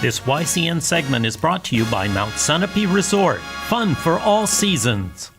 This YCN segment is brought to you by Mount Sunapee Resort. Fun for all seasons.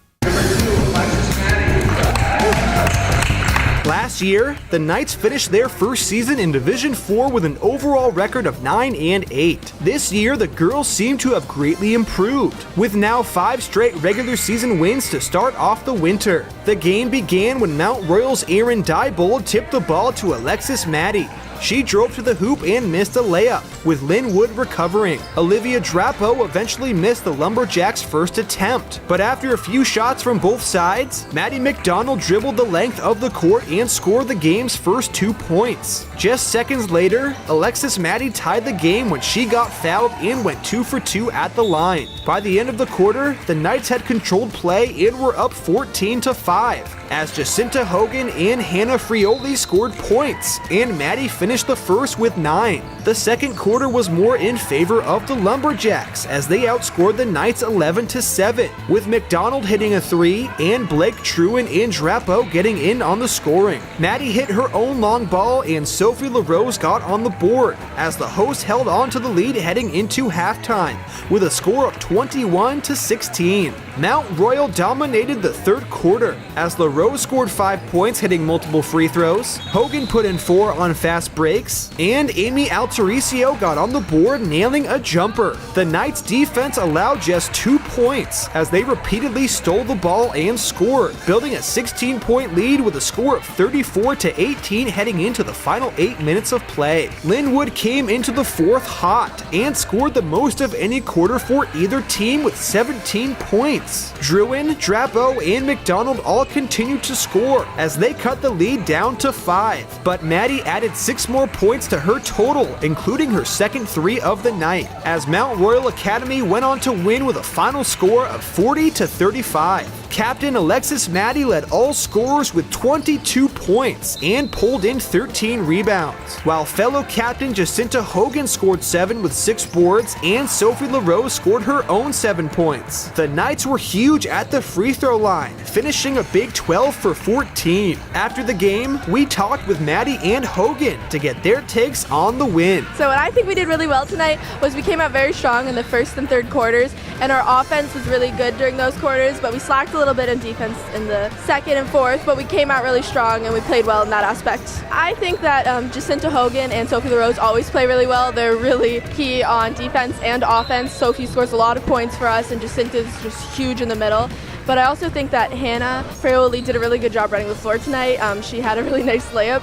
Last year, the Knights finished their first season in Division 4 with an overall record of 9-8. This year, the girls seem to have greatly improved, with now 5 straight regular season wins to start off the winter. The game began when Mount Royal's Erin Diebold tipped the ball to Alexis Maddie. She drove to the hoop and missed a layup, with Lin-Wood recovering. Olivia Drapeau eventually missed the Lumberjacks' first attempt, but after a few shots from both sides, Maddie McDonald dribbled the length of the court and scored the game's first 2 points. Just seconds later, Alexis Maddie tied the game when she got fouled and went 2 for 2 at the line. By the end of the quarter, the Knights had controlled play and were up 14-5. As Jacinta Hogan and Hannah Frioli scored points, and Maddie finished the first with 9. The second quarter was more in favor of the Lumberjacks as they outscored the Knights 11-7, with McDonald hitting a 3 and Blake Truen and Drapeau getting in on the scoring. Maddie hit her own long ball and Sophie LaRose got on the board as the hosts held on to the lead heading into halftime with a score of 21-16. Mount Royal dominated the third quarter as LaRose scored 5 points hitting multiple free throws, Hogan put in 4 on fast breaks, and Amy Altericio got on the board nailing a jumper. The Knights defense allowed just 2 points as they repeatedly stole the ball and scored, building a 16-point lead with a score of 34-18 heading into the final 8 minutes of play. Lin-Wood came into the fourth hot and scored the most of any quarter for either team with 17 points. Druen, Drapeau, and McDonald all continued to score as they cut the lead down to 5, but Maddie added 6 more points to her total, including her second 3 of the night, as Mount Royal Academy went on to win with a final score of 40-35. Captain Alexis Maddie led all scorers with 22 points and pulled in 13 rebounds, while fellow captain Jacinta Hogan scored 7 with 6 boards and Sophie LaRose scored her own 7 points. The Knights were huge at the free throw line, finishing a big 12 for 14. After the game, we talked with Maddie and Hogan to get their takes on the win. So what I think we did really well tonight was we came out very strong in the first and third quarters, and our offense was really good during those quarters, but we slacked a little bit in defense in the second and fourth, but we came out really strong and we played well in that aspect. I think that Jacinta Hogan and Sophie LaRose always play really well. They're really key on defense and offense. Sophie scores a lot of points for us and Jacinta's just huge in the middle. But I also think that Hannah Frioli did a really good job running the floor tonight. She had a really nice layup.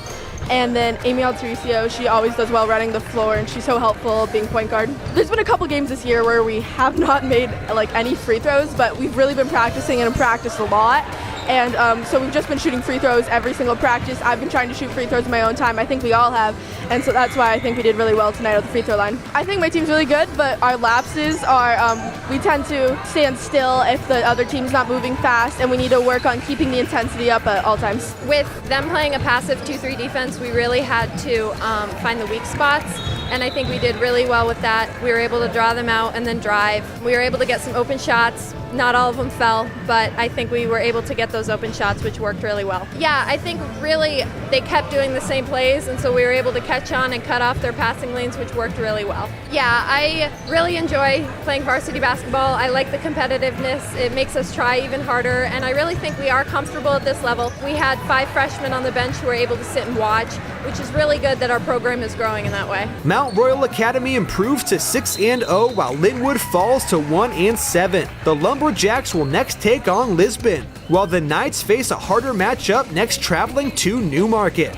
And then Amy Altericio, she always does well running the floor and she's so helpful being point guard. There's been a couple games this year where we have not made like any free throws, but we've really been practicing and practiced a lot. And so we've just been shooting free throws every single practice. I've been trying to shoot free throws in my own time. I think we all have. And so that's why I think we did really well tonight at the free throw line. I think my team's really good, but our lapses are, we tend to stand still if the other team's not moving fast, and we need to work on keeping the intensity up at all times. With them playing a passive 2-3 defense, we really had to find the weak spots. And I think we did really well with that. We were able to draw them out and then drive. We were able to get some open shots. Not all of them fell, but I think we were able to get those open shots, which worked really well. Yeah, I think really they kept doing the same plays, and so we were able to catch on and cut off their passing lanes, which worked really well. Yeah, I really enjoy playing varsity basketball. I like the competitiveness. It makes us try even harder, and I really think we are comfortable at this level. We had 5 freshmen on the bench who were able to sit and watch, which is really good that our program is growing in that way. Mount Royal Academy improves to 6-0 while Lin-Wood falls to 1-7. The Lumberjacks will next take on Lisbon, while the Knights face a harder matchup next traveling to Newmarket.